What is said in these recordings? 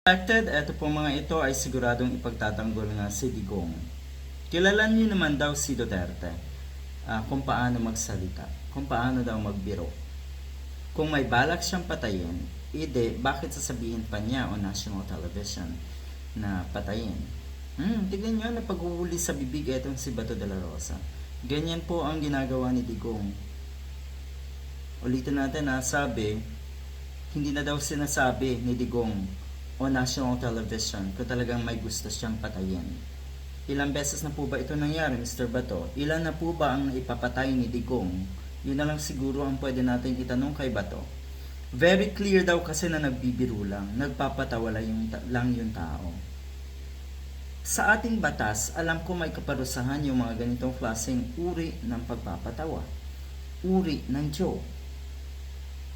Expected, eto po mga ito ay siguradong ipagtatanggol nga si Digong. Kilala niyo naman daw si Duterte, kung paano magsalita, kung paano daw magbiro. Kung may balak siyang patayin, bakit sasabihin pa niya o national television na patayin? Tignan niyo na paghuhuli sa bibig etong si Bato de la Rosa. Ganyan po ang ginagawa ni Digong. Ulitin natin sabi, hindi na daw sinasabi ni Digong o national television kung talagang may gusto siyang patayin. Ilang beses na po ba ito nangyari, Mr. Bato? Ilan na po ba ang naipapatay ni Digong? Yun na lang siguro ang pwede natin itanong kay Bato. Very clear daw kasi na nagbibiro lang, nagpapatawa lang yung tao. Sa ating batas, alam ko may kaparusahan yung mga ganitong klaseng uri ng pagpapatawa. Uri ng joke.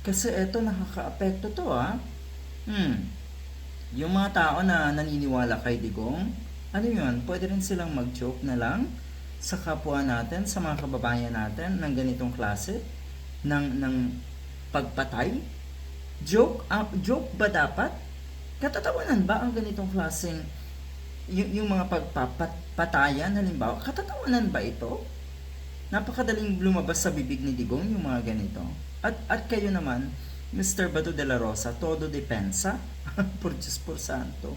Kasi eto nakaka-apekto to Yung mga tao na naniniwala kay Digong, ano yun, pwede rin silang mag-joke na lang sa kapwa natin, sa mga kababayan natin ng ganitong klase ng pagpatay. Joke ba dapat? Katatawanan ba ang ganitong klaseng yung mga pagpapatayan halimbawa? Katatawanan ba ito? Napakadaling lumabas sa bibig ni Digong yung mga ganito. At kayo naman, Mr. Bato de la Rosa, todo depensa? Por Diyos por Santo.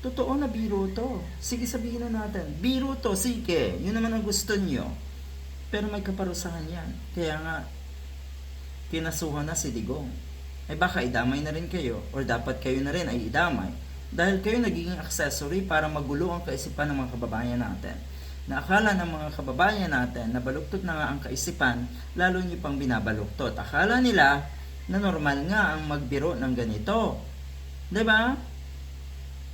Totoo na biro to. Sige, sabihin na natin. Biro to, sige. Yun naman ang gusto nyo. Pero may kaparusahan yan. Kaya nga, kinasuhan na si Digong. Ay baka idamay na rin kayo. Or dapat kayo na rin ay idamay. Dahil kayo nagiging accessory para magulo ang kaisipan ng mga kababayan natin. Na akala ng mga kababayan natin na baluktot na nga ang kaisipan, lalo nyo pang binabaluktot. Akala nila na normal nga ang magbiro ng ganito. 'Di ba?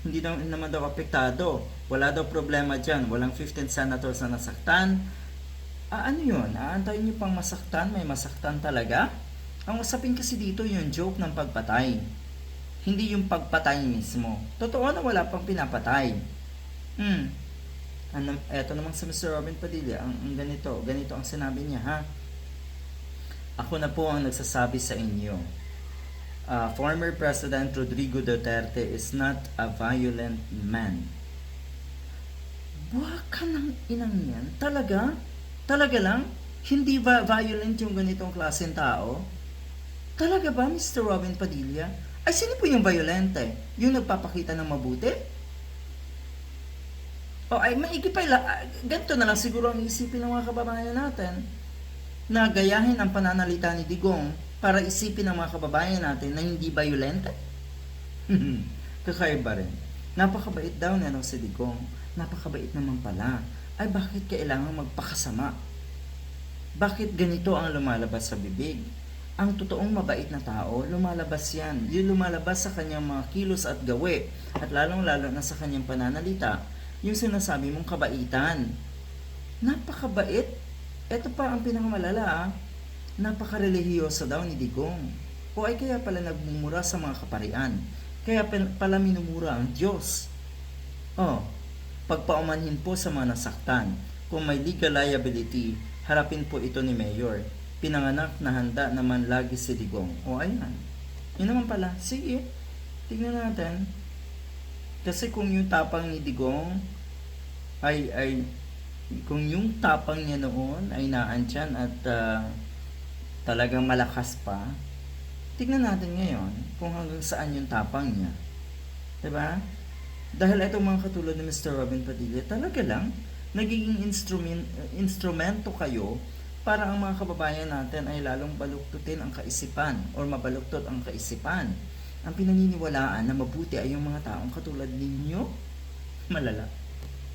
Hindi naman daw apektado. Wala daw problema diyan. Walang 15 senators na nasaktan. Ano 'yun? Aantayin niyo pang masaktan? May masaktan talaga? Ang usapin kasi dito yung joke ng pagpatay. Hindi yung pagpatay mismo. Totoo na wala pang pinapatay. Eto naman sa Mr. Robin Padilla, ang ganito ang sinabi niya Ako na po ang nagsasabi sa inyo. Former President Rodrigo Duterte is not a violent man. Buwa ka ng inang yan? Talaga? Talaga lang? Hindi ba violent yung ganitong klaseng tao? Talaga ba, Mr. Robin Padilla? Ay, sino po yung violente? Yung nagpapakita ng mabuti? Ay, maigi pa ganito na lang siguro ang isipin ng mga kababayan natin. Na gayahin ang pananalita ni Digong para isipin ng mga kababayan natin na hindi violente? Kakaiba rin. Napakabait daw na si Digong. Napakabait naman pala. Ay bakit kailangan magpakasama? Bakit ganito ang lumalabas sa bibig? Ang totoong mabait na tao, lumalabas yan. Yung lumalabas sa kanyang mga kilos at gawi. At lalong-lalo na sa kanyang pananalita. Yung sinasabi mong kabaitan. Napakabait. Ito pa ang pinakamalala, napaka-relihiyoso daw ni Digong. O ay kaya pala nagmumura sa mga kaparian. Kaya pala minumura ang Diyos. Pagpaumanhin po sa mga nasaktan. Kung may legal liability, harapin po ito ni Mayor. Pinanganak na handa naman lagi si Digong. Ayan. Yun naman pala. Sige, tignan natin. Kasi kung yung tapang ni Digong kung yung tapang niya noon ay naandyan at talagang malakas pa, tignan natin ngayon kung hanggang saan yung tapang niya. Diba? Dahil itong mga katulad ni Mr. Robin Padilla, talaga lang, nagiging instrumento kayo para ang mga kababayan natin ay lalong baluktutin ang kaisipan or mabaluktot ang kaisipan. Ang pinaniniwalaan na mabuti ay yung mga taong katulad ninyo, malala.